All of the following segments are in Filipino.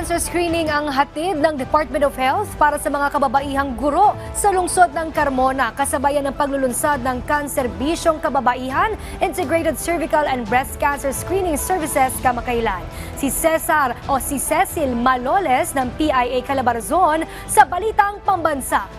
cancer screening ang hatid ng Department of Health para sa mga kababaihang guro sa lungsod ng Carmona, kasabayan ng paglulunsad ng Kanserbisyong Kababaihan Integrated Cervical and Breast Cancer Screening Services kamakailan. Si Cecil Maloles ng PIA Calabarzon sa Balitang Pambansa.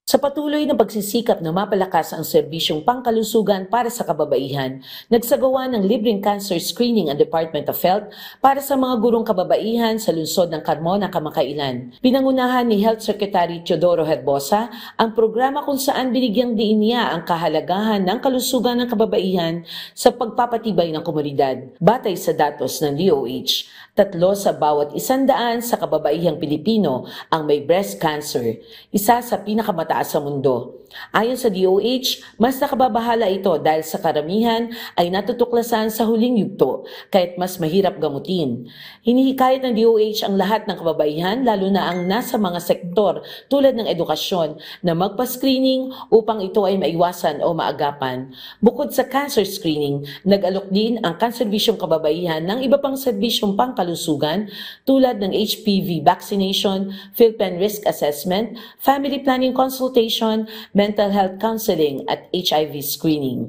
Sa patuloy na pagsisikap na mapalakas ang serbisyong pangkalusugan para sa kababaihan, nagsagawa ng libreng cancer screening ang Department of Health para sa mga gurong kababaihan sa lungsod ng Carmona kamakailan. Pinangunahan ni Health Secretary Teodoro Herbosa ang programa kung saan binigyang diin niya ang kahalagahan ng kalusugan ng kababaihan sa pagpapatibay ng komunidad. Batay sa datos ng DOH, 3 sa bawat 100 sa kababaihang Pilipino ang may breast cancer, isa sa pinakamataas sa mundo. Ayon sa DOH, mas nakababahala ito dahil sa karamihan ay natutuklasan sa huling yugto, kahit mas mahirap gamutin. Hinihikayat ng DOH ang lahat ng kababaihan, lalo na ang nasa mga sektor tulad ng edukasyon, na magpa-screening upang ito ay maiwasan o maagapan. Bukod sa cancer screening, nag-alok din ang Kanserbisyong Kababaihan ng iba pang serbisyong pangkalusugan tulad ng HPV vaccination, PhilPen risk assessment, family planning consultation, mental health counseling at HIV screening.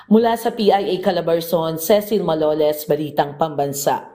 Mula sa PIA Calabarzon, Cecil Maloles, Balitang Pambansa.